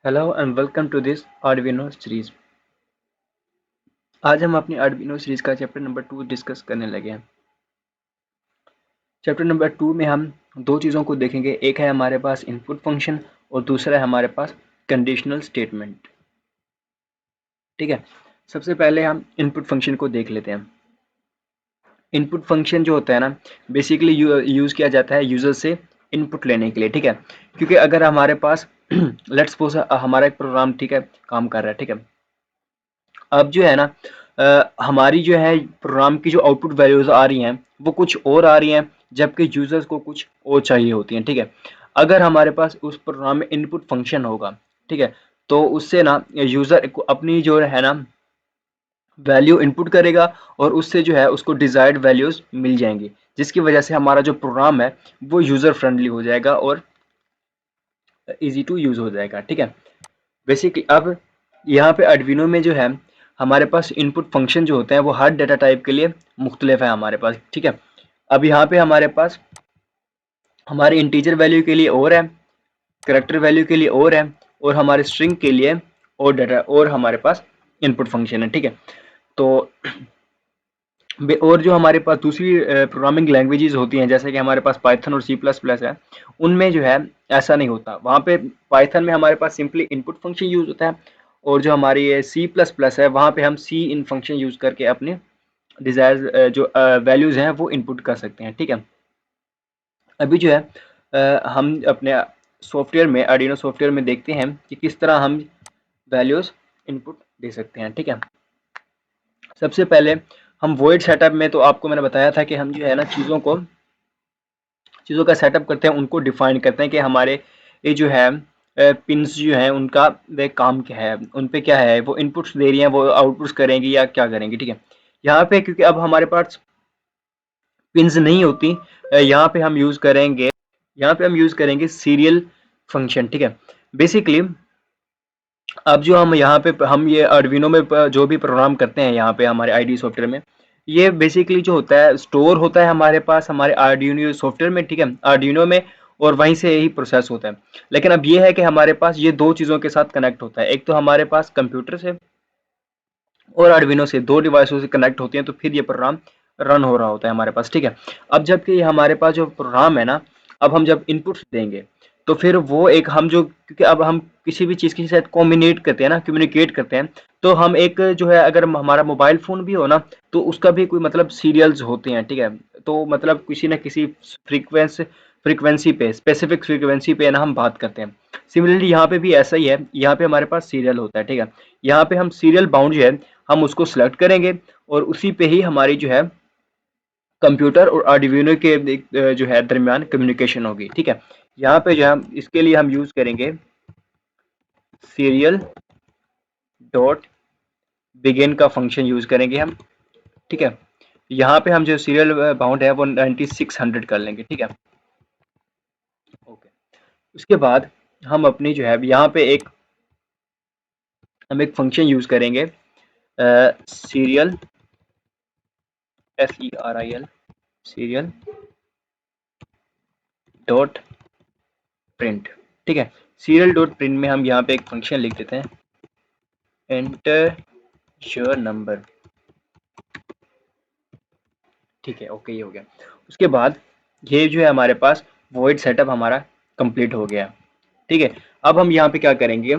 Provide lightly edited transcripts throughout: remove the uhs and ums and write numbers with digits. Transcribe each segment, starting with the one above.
Hello and welcome to this Arduino series. आज हम अपनी आर्डुइनो सीरीज का चैप्टर नंबर 2 डिस्कस करने लगे हैं। चैप्टर नंबर 2 में हम दो चीज़ों को देखेंगे, एक है हमारे पास इनपुट फंक्शन और दूसरा है हमारे पास कंडीशनल स्टेटमेंट। ठीक है, सबसे पहले हम इनपुट फंक्शन को देख लेते हैं। इनपुट फंक्शन जो होता है ना, बेसिकली यूज़ किया जाता है यूज़र से इनपुट लेने के लिए। ठीक है, क्योंकि अगर हमारे पास लेट्स सपोज हमारा एक प्रोग्राम ठीक है काम कर रहा है। ठीक है, अब जो है ना हमारी जो है प्रोग्राम की जो आउटपुट वैल्यूज आ रही हैं वो कुछ और आ रही हैं, जबकि यूजर्स को कुछ और चाहिए होती हैं। ठीक है, अगर हमारे पास उस प्रोग्राम में इनपुट फंक्शन होगा, ठीक है, तो उससे ना यूजर अपनी जो है ना वैल्यू इनपुट करेगा और उससे जो है उसको डिजायर्ड वैल्यूज मिल जाएंगी, जिसकी वजह से हमारा जो प्रोग्राम है वो यूजर फ्रेंडली हो जाएगा और इजी टू यूज हो जाएगा। ठीक है, बेसिकली अब यहाँ पे आर्डुइनो में जो है हमारे पास इनपुट फंक्शन जो होते हैं वो हर डेटा टाइप के लिए मुख्तलिफ है हमारे पास। ठीक है, अब यहाँ पे हमारे पास हमारे इंटीजर वैल्यू के लिए और है, करेक्टर वैल्यू के लिए और है, और हमारे स्ट्रिंग के लिए और डेटा और हमारे पास इनपुट फंक्शन है। ठीक है, तो और जो हमारे पास दूसरी प्रोग्रामिंग लैंग्वेजेस होती हैं जैसे कि हमारे पास पाइथन और सी प्लस प्लस है, उनमें जो है ऐसा नहीं होता। वहाँ पे पाइथन में हमारे पास सिंपली इनपुट फंक्शन यूज होता है, और जो हमारी सी प्लस प्लस है वहाँ पे हम सी इन फंक्शन यूज करके अपने डिजायर जो वैल्यूज हैं वो इनपुट कर सकते हैं। ठीक है, अभी जो है हम अपने सॉफ्टवेयर में आर्डिनो सॉफ्टवेयर में देखते हैं कि किस तरह हम वैल्यूज इनपुट दे सकते हैं। ठीक है, सबसे पहले हम वॉइड सेटअप में तो आपको मैंने बताया था कि हम जो है ना चीज़ों का सेटअप करते हैं, उनको डिफाइन करते हैं कि हमारे ये जो है पिन्स जो है उनका वे काम क्या है, उन पे क्या है, वो इनपुट्स दे रही हैं वो आउटपुट्स करेंगी या क्या करेंगी। ठीक है, यहाँ पे क्योंकि अब हमारे पास पिन्स नहीं होती, यहाँ पे हम यूज करेंगे सीरियल फंक्शन। ठीक है, बेसिकली अब जो हम यहाँ पे हम ये आर्डुइनो में जो भी प्रोग्राम करते हैं यहाँ पे हमारे आईडी सॉफ्टवेयर में, ये बेसिकली जो होता है स्टोर होता है हमारे पास हमारे आर्डुइनो सॉफ्टवेयर में। ठीक है, आर्डुइनो में, और वहीं से ही प्रोसेस होता है। लेकिन अब ये है कि हमारे पास ये दो चीज़ों के साथ कनेक्ट होता है, एक तो हमारे पास कंप्यूटर से और आर्डुइनो से, दो डिवाइसों से कनेक्ट होती हैं, तो फिर ये प्रोग्राम रन हो रहा होता है हमारे पास। ठीक है, अब जबकि हमारे पास जो प्रोग्राम है ना, अब हम जब इनपुट्स देंगे तो फिर वो एक हम जो, क्योंकि अब हम किसी भी चीज़ के साथ कम्युनिकेट करते हैं, तो हम एक जो है अगर हमारा मोबाइल फ़ोन भी हो ना, तो उसका भी कोई मतलब सीरियल्स होते हैं। ठीक है, तो मतलब किसी न किसी फ्रीक्वेंसी पे, स्पेसिफिक फ्रीक्वेंसी पे ना हम बात करते हैं। सिमिलरली यहाँ पे भी ऐसा ही है, यहाँ पे हमारे पास सीरियल होता है। ठीक है, यहाँ पे हम सीरियल बाउंड जो है हम उसको सिलेक्ट करेंगे और उसी पे ही हमारी जो है कंप्यूटर और आर्डिनो के जो है दरमियान कम्युनिकेशन होगी। ठीक है, यहाँ पे जो है इसके लिए हम यूज करेंगे सीरियल डॉट बिगिन का फंक्शन यूज करेंगे हम। ठीक है, यहाँ पे हम जो सीरियल बाउंड है वो 9600 कर लेंगे। ठीक है, ओके, उसके बाद हम अपनी जो है यहाँ पे हम एक फंक्शन यूज करेंगे serial SERIL serial dot print. ठीक है, सीरियल डॉट प्रिंट में हम यहाँ पे एक फंक्शन लिख देते हैं एंटर योर नंबर। ठीक है, ओके, ये हो गया। उसके बाद ये जो है हमारे पास वॉइड सेटअप हमारा कंप्लीट हो गया। ठीक है, अब हम यहाँ पे क्या करेंगे,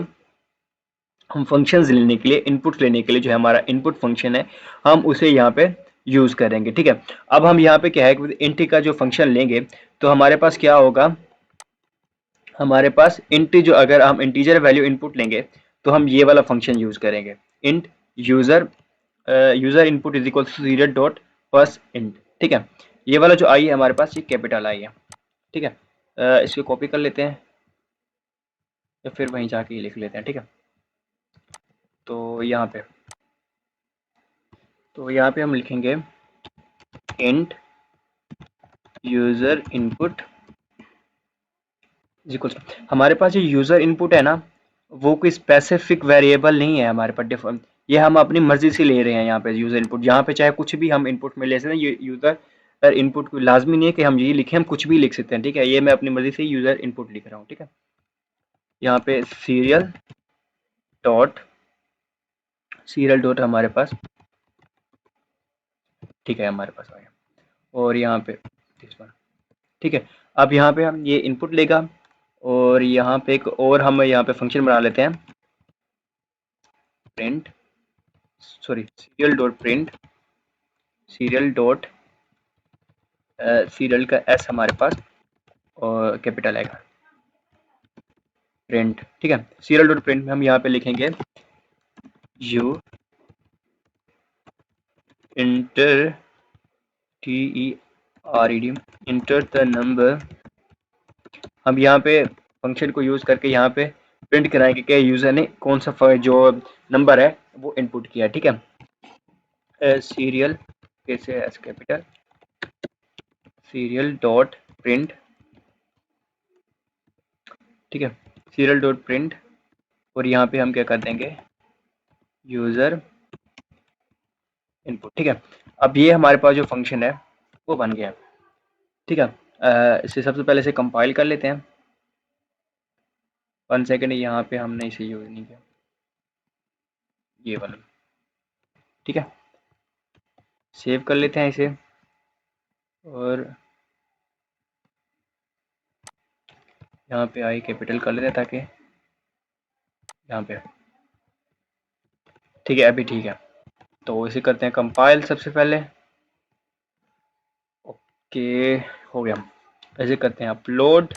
हम फंक्शंस लेने के लिए, इनपुट लेने के लिए जो है हमारा इनपुट फंक्शन है, हम उसे यहाँ पे यूज करेंगे। ठीक है, अब हम यहाँ पे क्या है कि इंट का जो फंक्शन लेंगे तो हमारे पास क्या होगा, हमारे पास इंट जो अगर हम इंटीजर वैल्यू इनपुट लेंगे तो हम ये वाला फंक्शन यूज करेंगे int user user input is equal to serial dot first int. ठीक है, ये वाला जो आई है हमारे पास ये कैपिटल आई है। ठीक है, इसको कॉपी कर लेते हैं या फिर वहीं जाके ये लिख लेते हैं। ठीक है, तो यहाँ पे हम लिखेंगे इंट यूजर इनपुट इक्वल, हमारे पास ये यूजर इनपुट है ना, वो कोई स्पेसिफिक वेरिएबल नहीं है हमारे पास, डिफॉल्ट ये हम अपनी मर्जी से ले रहे हैं। यहाँ पे यूजर इनपुट, यहाँ पे चाहे कुछ भी हम इनपुट में ले सकते हैं, ये यूजर इनपुट को लाजमी नहीं है कि हम ये लिखें, हम कुछ भी लिख सकते हैं। ठीक है, ये मैं अपनी मर्जी से यूजर इनपुट लिख रहा हूँ। ठीक है, यहाँ पे सीरियल डॉट सीरियल डॉट हमारे पास, ठीक है, हमारे पास आ गया। और यहाँ पे ठीक है, अब यहाँ पे हम ये इनपुट लेगा और यहाँ पे एक और हम यहाँ पे फंक्शन बना लेते हैं, print serial dot print serial dot serial का एस हमारे पास और कैपिटल आएगा प्रिंट। ठीक है, सीरियल डॉट प्रिंट में हम यहाँ पे लिखेंगे you inter TERED enter the number. हम यहाँ पे फंक्शन को यूज करके यहाँ पे प्रिंट कराएंगे कि यूजर ने कौन सा जो नंबर है वो इनपुट किया। ठीक है, सीरियल कैसे S capital serial dot print, ठीक है, सीरियल डॉट प्रिंट और यहाँ पे हम क्या कर देंगे यूजर इनपुट। ठीक है, अब ये हमारे पास जो फंक्शन है वो बन गया। ठीक है, इसे सबसे पहले से कंपाइल कर लेते हैं। 1 सेकेंड, यहाँ पे हमने इसे यूज नहीं किया, ये वाला। ठीक है, सेव कर लेते हैं इसे और यहाँ पे आई कैपिटल कर लेते हैं ताकि यहाँ पे, ठीक है, अभी ठीक है। तो इसे करते हैं कंपाइल सबसे पहले। ओके, हो गया। ऐसे करते हैं अपलोड,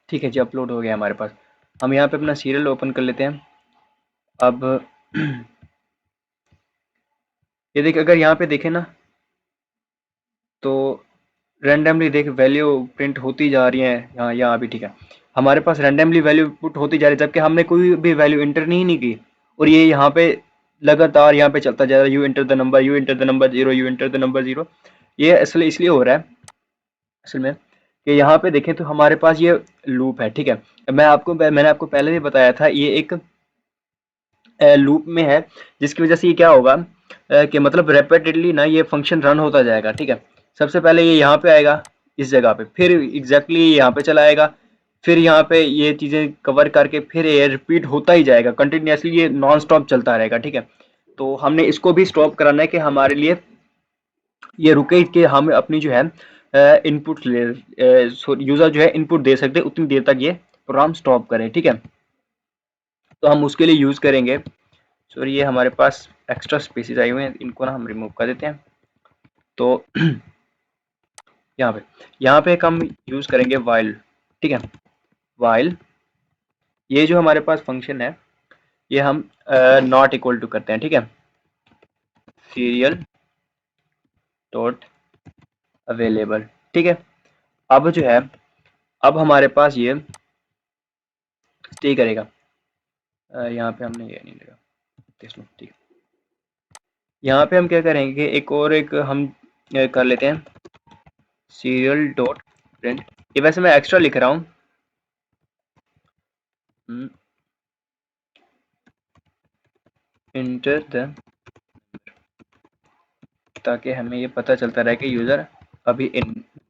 ठीक है जी, अपलोड हो गया हमारे पास। हम यहाँ पे अपना सीरियल ओपन कर लेते हैं। अब ये देखिए, अगर यहाँ पे देखें ना तो रैंडमली देख वैल्यू प्रिंट होती जा रही है यहाँ भी। ठीक है, हमारे पास रैंडमली वैल्यू पुट होती जा रही है जबकि हमने कोई भी वैल्यू इंटर नहीं की और ये यहाँ पे लगातार यहाँ पे चलता जा रहा है, you enter the number, you enter the number 0, you enter the number 0। ये असल इसलिए हो रहा है असल में कि यहाँ पे देखें तो हमारे पास ये लूप है। ठीक है, मैंने आपको पहले भी बताया था ये एक लूप में है जिसकी वजह से ये क्या होगा कि मतलब रेपिटेडली ना ये फंक्शन रन होता जाएगा। ठीक है, सबसे पहले ये यहाँ पे आएगा इस जगह पे, फिर एग्जैक्टली यहाँ पे चला आएगा, फिर यहाँ पे ये चीजें कवर करके फिर ये रिपीट होता ही जाएगा कंटिन्यूसली, ये नॉन स्टॉप चलता रहेगा। ठीक है, तो हमने इसको भी स्टॉप कराना है कि हमारे लिए ये रुके कि हम अपनी जो है इनपुट यूजर जो है इनपुट दे सकते उतनी देर तक ये प्रोग्राम स्टॉप करे। ठीक है, तो हम उसके लिए यूज करेंगे, सॉरी ये हमारे पास एक्स्ट्रा स्पेसेस आए हुए हैं, इनको ना हम रिमूव कर देते हैं। तो यहाँ पे हम यूज करेंगे वाइल। ठीक है, वाइल ये जो हमारे पास फंक्शन है ये हम नॉट इक्वल टू करते हैं। ठीक है, सीरियल डॉट अवेलेबल। ठीक है, अब जो है अब हमारे पास ये स्टे करेगा, यहाँ पे हमने ये नहीं लगा। ठीक है, यहाँ पे हम क्या करेंगे एक हम कर लेते हैं सीरियल डॉट प्रिंट। ये वैसे मैं एक्स्ट्रा लिख रहा हूँ, इंटर द, ताकि हमें ये पता चलता रहे कि यूजर अभी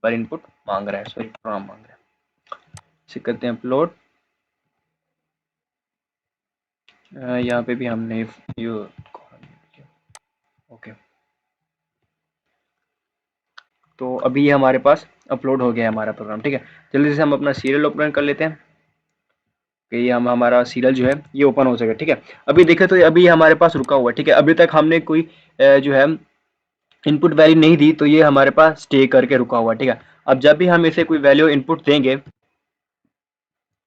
पर इनपुट मांग रहा है, सॉरी प्रोग्राम मांग रहा है। इसे करते हैं अपलोड। यहाँ पे भी हमने ओके, तो अभी ये हमारे पास अपलोड हो गया है हमारा प्रोग्राम। ठीक है, जल्दी से हम अपना सीरियल ओपन कर लेते हैं कि ये हमारा सीरियल जो है ये ओपन हो सके। ठीक है, अभी देखें तो अभी हमारे पास रुका हुआ है। ठीक है, अभी तक हमने कोई जो है इनपुट वैल्यू नहीं दी तो ये हमारे पास स्टे करके रुका हुआ है। ठीक है, अब जब भी हम इसे कोई वैल्यू इनपुट देंगे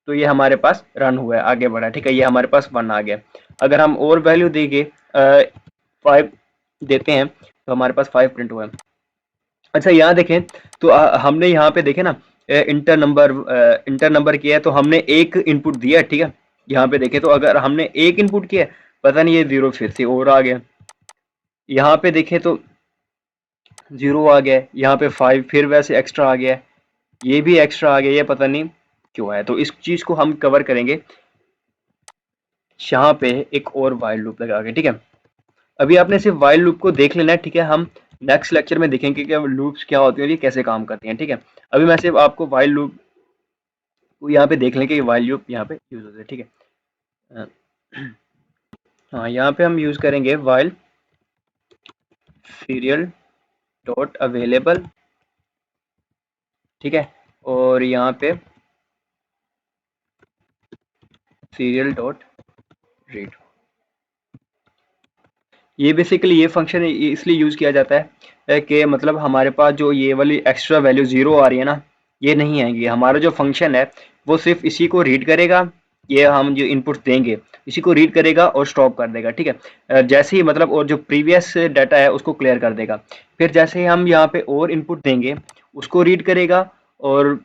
तो ये हमारे पास रन हुआ है, आगे बढ़ा। ठीक है, ये हमारे पास 1 आ गया। अगर हम और वैल्यू देंगे 5 देते हैं तो हमारे पास 5 प्रिंट हुआ है। अच्छा, यहाँ देखें तो हमने यहाँ पे देखे ना इंटर नंबर किया है तो हमने एक इनपुट दिया। ठीक है, यहाँ पे देखें तो अगर हमने एक इनपुट किया पता नहीं ये 0 फिर से और आ गया, यहाँ पे देखें तो 0 आ गया, यहाँ पे 5 फिर वैसे एक्स्ट्रा आ गया, ये भी एक्स्ट्रा आ गया, ये पता नहीं क्यों है। तो इस चीज को हम कवर करेंगे यहाँ पे एक और वाइल लूप लगा के। ठीक है, अभी आपने सिर्फ वाइल लूप को देख लेना है। ठीक है, हम नेक्स्ट लेक्चर में देखेंगे कि लूप्स क्या होती हैं और ये कैसे काम करती हैं, ठीक है। अभी मैं सिर्फ आपको वाइल लूप को यहाँ पे देख लें कि वाइल लूप यहाँ पे यूज होते हैं, ठीक है। हाँ, यहाँ पे हम यूज करेंगे वाइल सीरियल डॉट अवेलेबल, ठीक है, और यहाँ पे सीरियल डॉट रीड। ये बेसिकली ये फंक्शन इसलिए यूज किया जाता है कि मतलब हमारे पास जो ये वाली एक्स्ट्रा वैल्यू 0 आ रही है ना, ये नहीं आएंगी। हमारा जो फंक्शन है वो सिर्फ इसी को रीड करेगा, ये हम जो इनपुट देंगे इसी को रीड करेगा और स्टॉप कर देगा, ठीक है। जैसे ही मतलब और जो प्रीवियस डाटा है उसको क्लियर कर देगा। फिर जैसे ही हम यहाँ पे और इनपुट देंगे उसको रीड करेगा और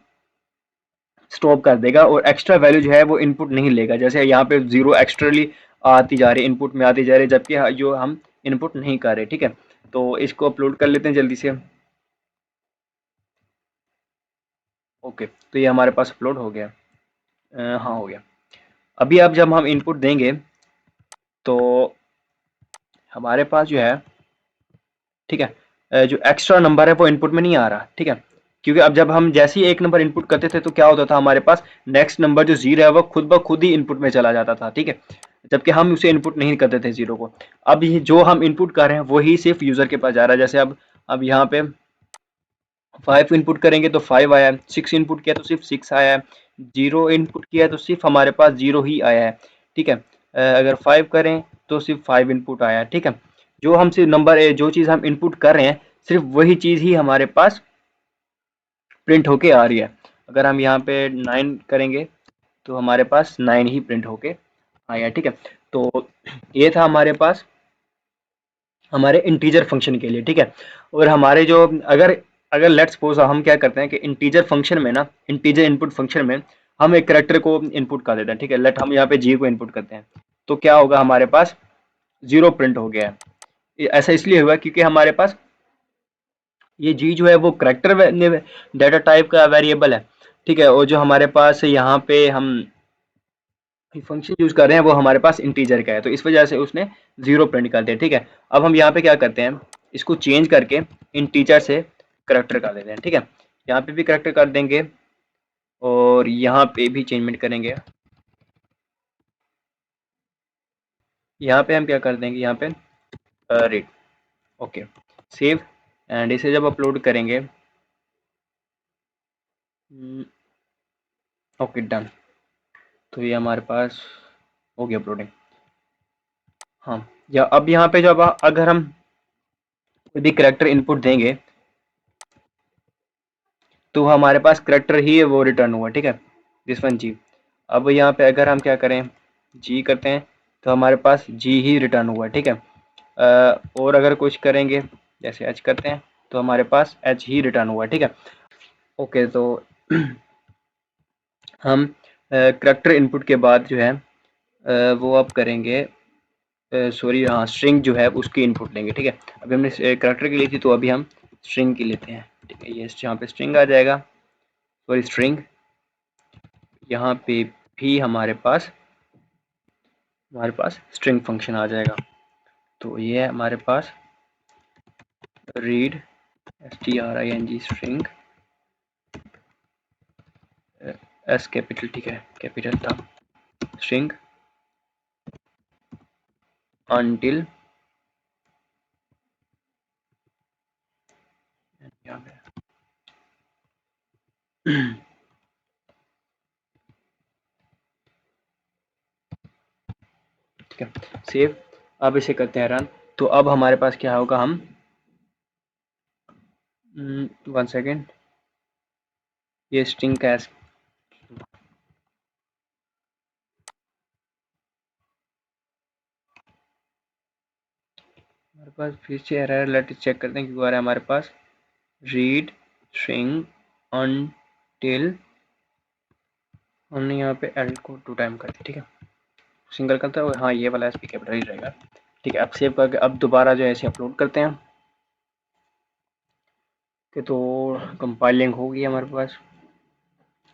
स्टॉप कर देगा, और एक्स्ट्रा वैल्यू जो है वो इनपुट नहीं लेगा। जैसे यहाँ पे 0 एक्स्ट्रली आती जा रही है, इनपुट में आती जा रही है, जबकि जो हम इनपुट नहीं कर रहे, ठीक है। तो इसको अपलोड कर लेते हैं जल्दी से। ओके, तो ये हमारे पास अपलोड हो गया। हाँ, हो गया। अभी अब जब हम इनपुट देंगे तो हमारे पास जो है, ठीक है, जो एक्स्ट्रा नंबर है वो इनपुट में नहीं आ रहा, ठीक है। क्योंकि अब जब हम जैसे ही एक नंबर इनपुट करते थे तो क्या होता था, हमारे पास नेक्स्ट नंबर जो 0 है वो खुद ब खुद ही इनपुट में चला जाता था, ठीक है। जबकि हम उसे इनपुट नहीं करते थे 0 को। अब ये जो हम इनपुट कर रहे हैं वही सिर्फ यूजर के पास जा रहा है। जैसे अब यहाँ पे 5 इनपुट करेंगे तो 5 आया है, 6 इनपुट किया तो सिर्फ 6 आया है, 0 इनपुट किया तो सिर्फ हमारे पास 0 ही आया है, ठीक है। अगर 5 करें तो सिर्फ 5 इनपुट आया है, ठीक है। जो हम सिर्फ नंबर जो चीज़ हम इनपुट कर रहे हैं सिर्फ वही चीज़ ही हमारे पास प्रिंट होके आ रही है। अगर हम यहाँ पे 9 करेंगे तो हमारे पास 9 ही प्रिंट होके आया, ठीक है। तो ये था हमारे पास हमारे इंटीजर फंक्शन के लिए, ठीक है। और हमारे जो अगर अगर लेट्स सपोज हम क्या करते हैं कि इंटीजर फंक्शन में ना, इंटीजर इनपुट फंक्शन में हम एक करेक्टर को इनपुट कर देते हैं, ठीक है। लेट हम यहाँ पे जी को इनपुट करते हैं तो क्या होगा, हमारे पास 0 प्रिंट हो गया है। ऐसा इसलिए हुआ क्योंकि हमारे पास ये जी जो है वो करेक्टर डाटा टाइप का वेरिएबल है, ठीक है। और जो हमारे पास यहाँ पे हम फंक्शन यूज कर रहे हैं वो हमारे पास इंटीजर का है, तो इस वजह से उसने 0 प्रिंट कर दिया, ठीक है। अब हम यहाँ पे क्या करते हैं, इसको चेंज करके इंटीजर से करेक्टर कर देते हैं, ठीक है। यहाँ पे भी करेक्टर कर देंगे और यहाँ पे भी चेंजमेंट करेंगे। यहाँ पे हम क्या कर देंगे, यहाँ पे रीड। ओके, सेव, एंड इसे जब अपलोड करेंगे, ओके डन, तो ये हमारे पास हो गया अपलोडिंग। हाँ, या अब यहाँ पे जब अगर हम कोई भी करेक्टर इनपुट देंगे तो हमारे पास करेक्टर ही है वो रिटर्न हुआ, ठीक है, दिस वन जी। अब यहाँ पे अगर हम क्या करें, जी करते हैं तो हमारे पास जी ही रिटर्न हुआ, ठीक है। और अगर कुछ करेंगे जैसे एच करते हैं तो हमारे पास एच ही रिटर्न हुआ, ठीक है। ओके, तो हम करेक्टर इनपुट के बाद जो है वो अब करेंगे, सॉरी हाँ, स्ट्रिंग जो है उसकी इनपुट लेंगे, ठीक है। अभी हमने करेक्टर की ली थी तो अभी हम स्ट्रिंग की लेते हैं, ठीक है। ये यहाँ पे स्ट्रिंग आ जाएगा, सॉरी स्ट्रिंग, यहाँ पे भी हमारे पास स्ट्रिंग फंक्शन आ जाएगा। तो ये है हमारे पास read string string S capital, ठीक है, कैपिटल था, स्ट्रिंग अनटिल ठीक है, सेव। अब इसे करते हैं रन। तो अब हमारे पास क्या होगा, हम 1 सेकेंड, ये स्ट्रिंग कैस, हमारे पास फिर से एरर, लेट चेक करते हैं क्यों आ रहा है हमारे पास। रीड स्ट्रिंग अनटिल, हमने यहाँ पे एल को 2 टाइम कर दिया, ठीक है, सिंगल करता है, हाँ ये वाला एस पी कैपिटल ही रहेगा, ठीक है। अब सेव करके अब दोबारा जो है इसे अपलोड करते हैं कि तो कंपाइलिंग होगी हमारे पास,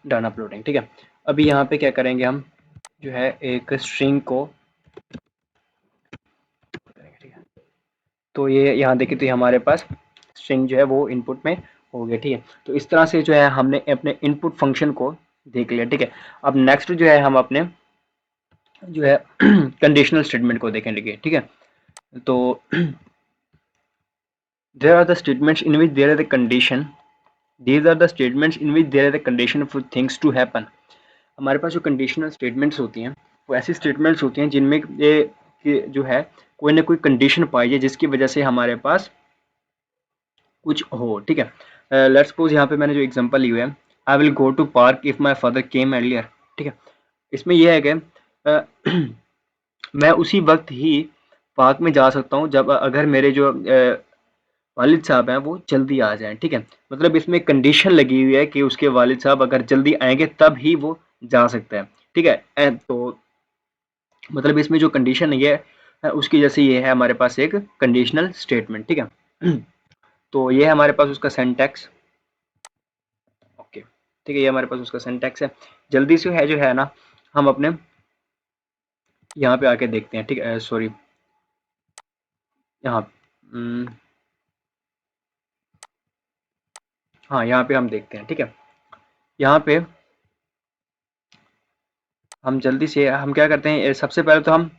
डन अपलोडिंग, ठीक है। अभी यहाँ पे क्या करेंगे, हम जो है एक स्ट्रिंग को, ठीक है, तो ये यहाँ देखिए तो ये हमारे पास स्ट्रिंग जो है वो इनपुट में हो गया, ठीक है। तो इस तरह से जो है हमने अपने इनपुट फंक्शन को देख लिया, ठीक है। अब नेक्स्ट जो है हम अपने जो है कंडीशनल स्टेटमेंट को देखेंगे, ठीक है। तो there are the statements in which there is a condition, these are the statements in which there is a condition for things to happen। हमारे पास जो कंडीशनल स्टेटमेंट्स होती हैं वो ऐसी स्टेटमेंट्स होती हैं जिनमें ये जो है कोई ना कोई कंडीशन पाई है जिसकी वजह से हमारे पास कुछ हो, ठीक है। लेट्स सपोज यहाँ पे मैंने जो एग्जांपल ली हुई है, I will go to park if my father came earlier, ठीक है। इसमें यह है कि मैं उसी वक्त ही पार्क में जा सकता हूँ जब अगर मेरे जो वालिद साहब हैं वो जल्दी आ जाएं, ठीक है। मतलब इसमें कंडीशन लगी हुई है कि उसके वालिद साहब अगर जल्दी आएंगे तब ही वो जा सकता है, ठीक है। तो मतलब इसमें जो कंडीशन है ये उसकी जैसे ये है हमारे पास एक कंडीशनल स्टेटमेंट, ठीक है। तो ये है हमारे पास उसका सिंटैक्स, ओके, ठीक है। ये हमारे पास उसका सिंटैक्स है। जल्दी से है जो है ना हम अपने यहाँ पे आके देखते हैं, ठीक है। सॉरी, यहाँ हाँ, यहाँ पे हम देखते हैं, ठीक है। यहाँ पे हम जल्दी से हम क्या करते हैं, सबसे पहले तो हम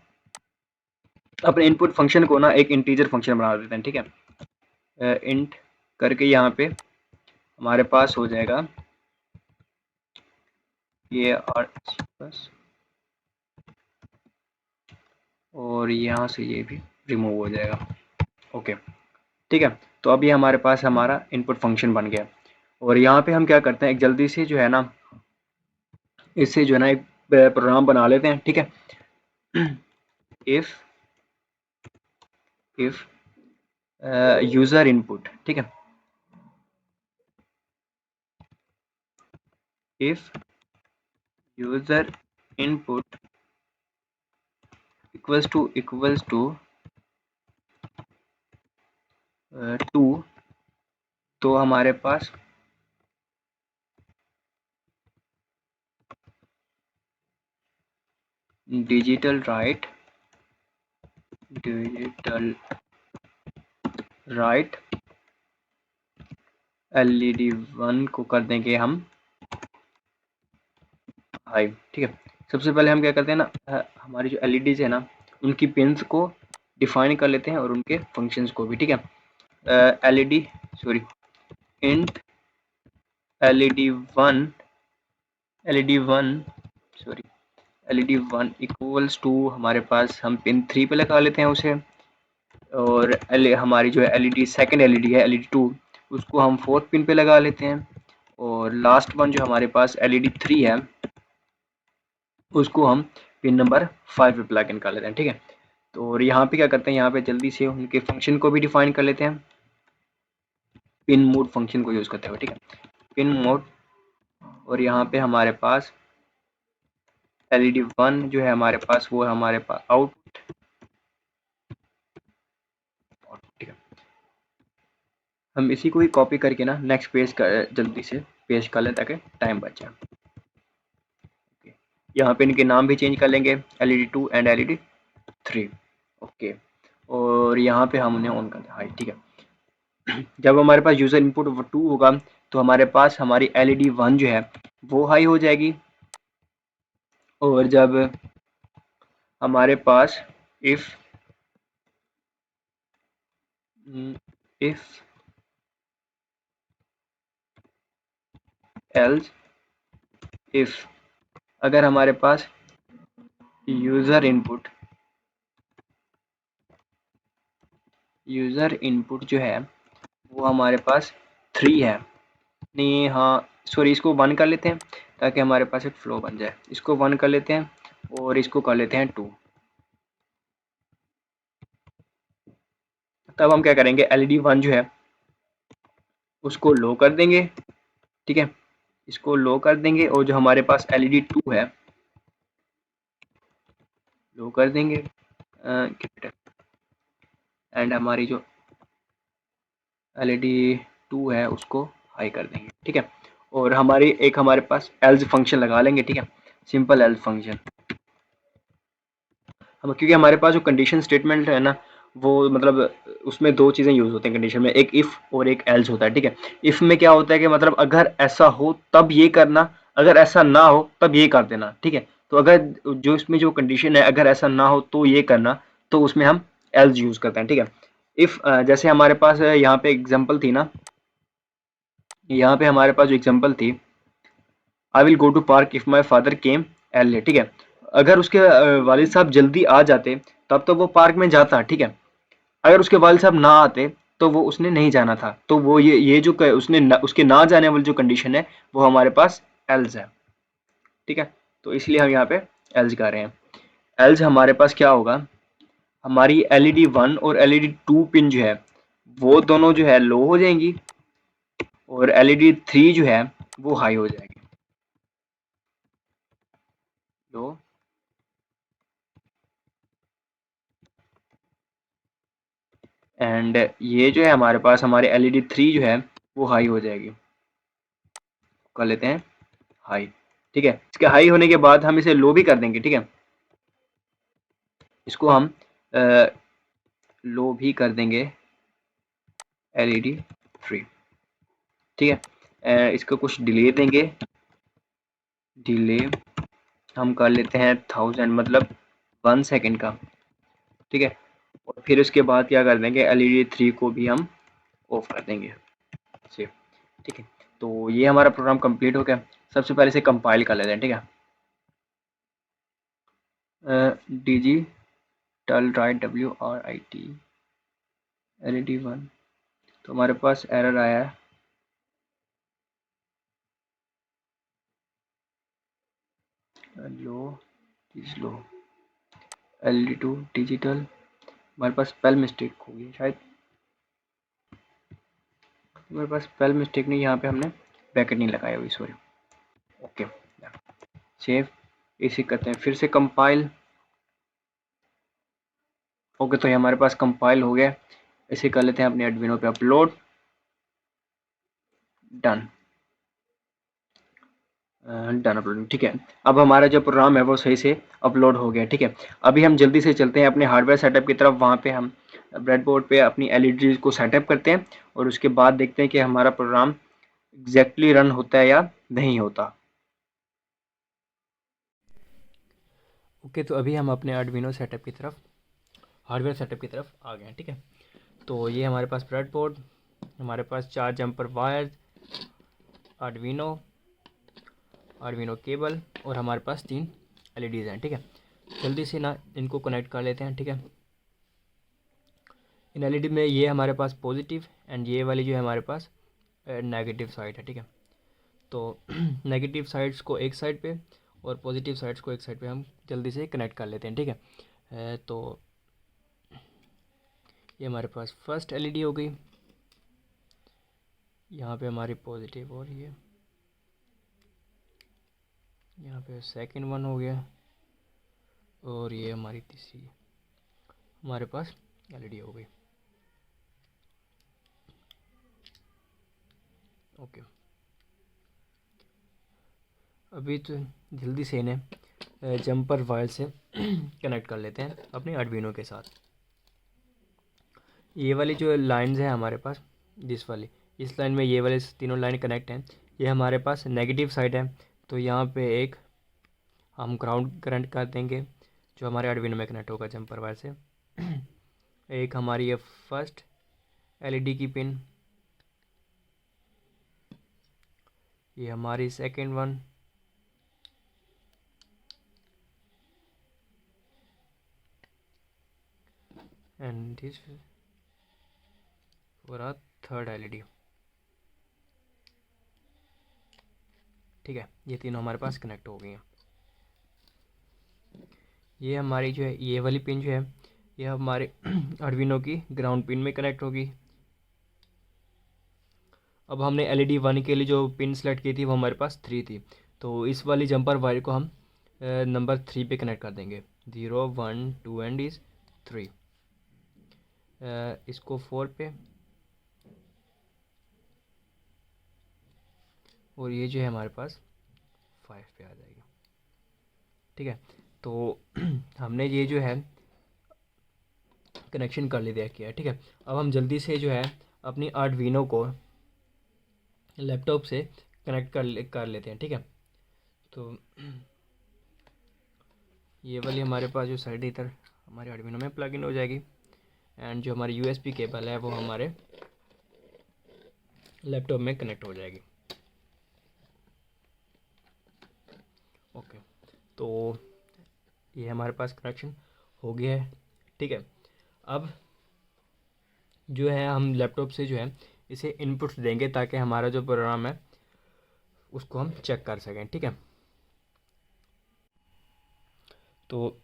अपने इनपुट फंक्शन को ना एक इंटीजर फंक्शन बना देते हैं, ठीक है। इंट करके यहाँ पे हमारे पास हो जाएगा ये और यहाँ से ये भी रिमूव हो जाएगा, ओके, ठीक है। तो अब ये हमारे पास हमारा इनपुट फंक्शन बन गया। और यहाँ पे हम क्या करते हैं, एक जल्दी से जो है ना इससे जो है ना एक प्रोग्राम बना लेते हैं, ठीक है। इफ यूजर इनपुट, ठीक है, if user input equals to 2, तो हमारे पास डिजिटल राइट LED 1 को कर देंगे हम हाई, ठीक है। सबसे पहले हम क्या करते हैं ना, हमारी जो LEDs है ना उनकी पिंस को डिफाइन कर लेते हैं और उनके फंक्शंस को भी, ठीक है। LED sorry int LED1 sorry LED1 equals to हमारे पास हम पिन 3 पे लगा लेते हैं उसे। और हमारी जो है LED सेकंड LED है LED2 उसको हम 4th पिन पे लगा लेते हैं। और लास्ट वन जो हमारे पास LED3 है उसको हम पिन नंबर 5 पे प्लग इन कर लेते हैं, ठीक है। तो और यहाँ पे क्या करते हैं, यहाँ पे जल्दी से उनके फंक्शन को भी डिफाइन कर लेते हैं पिन मोड फंक्शन को यूज करते हुए, ठीक है। पिन मोड, और यहाँ पे हमारे पास LED1 जो है हमारे पास वो हमारे पास आउट, ठीक है। हम इसी को ही कॉपी करके ना नेक्स्ट पेज का जल्दी से पेज कर लें ताकि टाइम बच जाए। यहाँ पे इनके नाम भी चेंज कर लेंगे LED2 एंड LED3, ओके। और यहाँ पे हम उन्हें ऑन कर दें, हाई, ठीक है। जब हमारे पास यूजर इनपुट 2 होगा तो हमारे पास हमारी LED1 जो है वो हाई हो जाएगी। और जब हमारे पास इफ एल्स इफ अगर हमारे पास यूजर इनपुट जो है वो हमारे पास 3 है, नहीं हाँ सॉरी, इसको 1 कर लेते हैं ताकि हमारे पास एक फ्लो बन जाए। इसको 1 कर लेते हैं और इसको कर लेते हैं 2। तब हम क्या करेंगे, LED1 जो है उसको लो कर देंगे, ठीक है। इसको लो कर देंगे और जो हमारे पास LED2 है लो कर देंगे एंड हमारी जो LED2 है उसको हाई कर देंगे, ठीक है। और हमारे पास एल्स फंक्शन लगा लेंगे, ठीक है, सिंपल एल्स फंक्शन। हम क्योंकि हमारे पास जो कंडीशन स्टेटमेंट है ना वो मतलब उसमें दो चीज़ें यूज़ होती हैं कंडीशन में, एक इफ़ और एक एल्स होता है, ठीक है। इफ़ में क्या होता है कि मतलब अगर ऐसा हो तब ये करना, अगर ऐसा ना हो तब ये कर देना, ठीक है। तो अगर जो इसमें जो कंडीशन है अगर ऐसा ना हो तो ये करना, तो उसमें हम एल्स यूज़ करते हैं, ठीक है। इफ़ जैसे हमारे पास यहाँ पे एग्जांपल थी ना, यहाँ पे हमारे पास जो एग्जांपल थी, I will go to park if my father came early, ठीक है। अगर उसके वालिद साहब जल्दी आ जाते तब तो वो पार्क में जाता, ठीक है। अगर उसके वालिद साहब ना आते तो वो उसने नहीं जाना था, तो वो ये जो उसने उसके ना जाने वाली जो कंडीशन है वो हमारे पास एल्स है, ठीक है। तो इसलिए हम यहाँ पे एल्स कर रहे हैं। एल्स हमारे पास क्या होगा, हमारी एलईडी 1 और एलईडी 2 पिन जो है वो दोनों जो है लो हो जाएंगी और एलईडी 3 जो है वो हाई हो जाएगी। लो एंड ये जो है हमारे पास हमारे एलईडी 3 जो है वो हाई हो जाएगी, कर लेते हैं हाई, ठीक है। इसके हाई होने के बाद हम इसे लो भी कर देंगे, ठीक है। इसको हम लो भी कर देंगे एलईडी 3, ठीक है। इसको कुछ डिले देंगे, डिले हम कर लेते हैं 1000 मतलब 1 सेकेंड का, ठीक है। और फिर उसके बाद क्या कर देंगे, एलईडी 3 को भी हम ऑफ कर देंगे, सेव, ठीक है। तो ये हमारा प्रोग्राम कंप्लीट हो गया। सबसे पहले इसे कंपाइल कर लेते हैं, ठीक है। डिजिटल राइट WRIT एलईडी 1, तो हमारे पास एरर आया है, लो लो एलईडी 2 डिजिटल, हमारे पास स्पेल मिस्टेक होगी शायद, हमारे पास स्पेल मिस्टेक नहीं, यहाँ पे हमने ब्रैकेट नहीं लगाया हुई, सॉरी। ओके, सेव, इसी करते हैं फिर से कंपाइल। ओके, तो ये हमारे पास कंपाइल हो गया। इसे कर लेते हैं अपने एडमिनो पे अपलोड, डन, डन अपलोडिंग, ठीक है। अब हमारा जो प्रोग्राम है वो सही से अपलोड हो गया, ठीक है। अभी हम जल्दी से चलते हैं अपने हार्डवेयर सेटअप की तरफ, वहाँ पे हम ब्रेडबोर्ड पे अपनी एलईडी को सेटअप करते हैं और उसके बाद देखते हैं कि हमारा प्रोग्राम एग्जैक्टली रन होता है या नहीं होता। ओके, तो अभी हम अपने आर्डुइनो सेटअप की तरफ, हार्डवेयर सेटअप की तरफ आ गए हैं, ठीक है। तो ये हमारे पास ब्रेडबोर्ड, हमारे पास 4 jumper wire, Arduino, Arduino cable और हमारे पास 3 एलईडीज हैं, ठीक है। जल्दी से ना इनको कनेक्ट कर लेते हैं, ठीक है। इन एलईडी में ये हमारे पास पॉजिटिव एंड ये वाली जो है हमारे पास नेगेटिव साइड है, ठीक है। तो नेगेटिव साइड्स को एक साइड पे और पॉजिटिव साइड्स को एक साइड पे हम जल्दी से कनेक्ट कर लेते हैं, ठीक है। तो ये हमारे पास फर्स्ट एलईडी हो गई, यहाँ पे हमारी पॉजिटिव और ये यहाँ पे सेकंड वन हो गया और ये हमारी तीसरी हमारे पास एलईडी हो गई। ओके, अभी तो जल्दी से इन्हें जंपर वायर से कनेक्ट कर लेते हैं अपने आर्डुइनो के साथ। ये वाली जो लाइंस है हमारे पास, दिस वाली, इस लाइन में ये वाले तीनों लाइन कनेक्ट हैं, ये हमारे पास नेगेटिव साइड है। तो यहाँ पे एक हम ग्राउंड करंट कर देंगे जो हमारे आर्डुइनो में कनेक्ट होगा जंपर वायर से। एक हमारी ये फर्स्ट एलईडी की पिन, ये हमारी second one, and this for a third LED, ठीक है। ये तीनों हमारे पास कनेक्ट हो गई हैं। ये हमारी जो है ये वाली पिन जो है ये हमारे आर्डुइनो की ग्राउंड पिन में कनेक्ट होगी। अब हमने एलईडी 1 के लिए जो पिन सेलेक्ट की थी वो हमारे पास 3 थी, तो इस वाली जंपर वायर को हम नंबर 3 पे कनेक्ट कर देंगे, 0 1 2 एंड इज 3। इसको 4 पे और ये जो है हमारे पास 5 पे आ जाएगी, ठीक है। तो हमने ये जो है कनेक्शन कर लिया किया, ठीक है। अब हम जल्दी से जो है अपनी आर्डविनो को लैपटॉप से कनेक्ट कर लेते हैं, ठीक है। तो ये वाली हमारे पास जो साइड इधर हमारे आर्डविनो में प्लग इन हो जाएगी, एंड जो हमारी यूएसबी केबल है वो हमारे लैपटॉप में कनेक्ट हो जाएगी। ओके, तो ये हमारे पास कनेक्शन हो गया है, ठीक है। अब जो है हम लैपटॉप से जो है इसे इनपुट्स देंगे ताकि हमारा जो प्रोग्राम है उसको हम चेक कर सकें, ठीक है। तो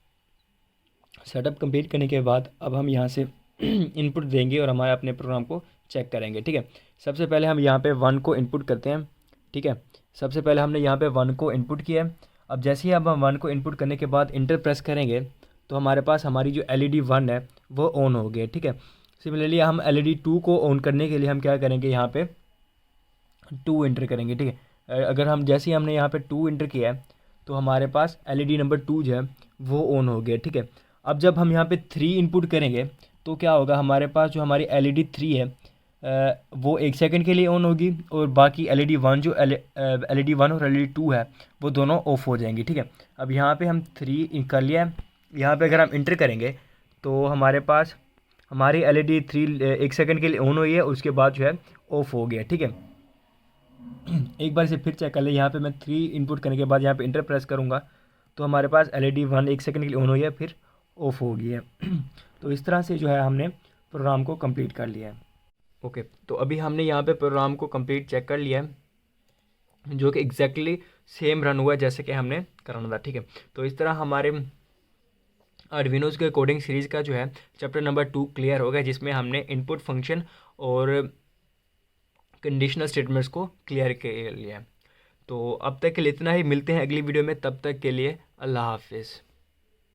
सेटअप कंप्लीट करने के बाद अब हम यहाँ से इनपुट देंगे और हमारे अपने प्रोग्राम को चेक करेंगे, ठीक है। सबसे पहले हम यहाँ पे 1 को इनपुट करते हैं, ठीक है। सबसे पहले हमने यहाँ पे 1 को इनपुट किया है। अब जैसे ही अब हम 1 को इनपुट करने के बाद इंटर प्रेस करेंगे तो हमारे पास हमारी जो LED 1 है वो ऑन हो गई, ठीक है। सिमिलरली हम LED 2 को ऑन करने के लिए हम क्या करेंगे, यहाँ पे 2 इंटर करेंगे, ठीक है। अगर हम जैसे ही हमने यहाँ पे 2 इंटर किया है तो हमारे पास LED नंबर 2 जो है वो ऑन हो गया, ठीक है। अब जब हम यहाँ पे 3 इनपुट करेंगे तो क्या होगा, हमारे पास जो हमारी LED 3 है वो 1 सेकंड के लिए ऑन होगी, और बाकी LED 1 जो LED 1 और LED 2 है वो दोनों ऑफ हो जाएंगी, ठीक है। अब यहाँ पे हम 3 कर लिया है। यहाँ पे अगर हम इंटर करेंगे तो हमारे पास हमारी LED 3 1 सेकंड के लिए ऑन हुई है, उसके बाद जो है ऑफ हो गया, ठीक है। एक बार इसे फिर चेक कर ले। यहाँ पे मैं 3 इनपुट करने के बाद यहाँ पे इंटर प्रेस करूँगा तो हमारे पास LED 1 1 सेकंड के लिए ऑन हुई है, फिर ऑफ हो गई है। तो इस तरह से जो है हमने प्रोग्राम को कंप्लीट कर लिया है। ओके, तो अभी हमने यहाँ पे प्रोग्राम को कंप्लीट चेक कर लिया है, जो कि एग्जैक्टली सेम रन हुआ है जैसे कि हमने करना था, ठीक है। तो इस तरह हमारे आर्डिनोज़ के कोडिंग सीरीज़ का जो है चैप्टर नंबर 2 क्लियर हो गया, जिसमें हमने इनपुट फंक्शन और कंडीशनल स्टेटमेंट्स को क्लियर कर लिया है। तो अब तक के लिए इतना ही, मिलते हैं अगली वीडियो में, तब तक के लिए अल्लाह हाफिज़।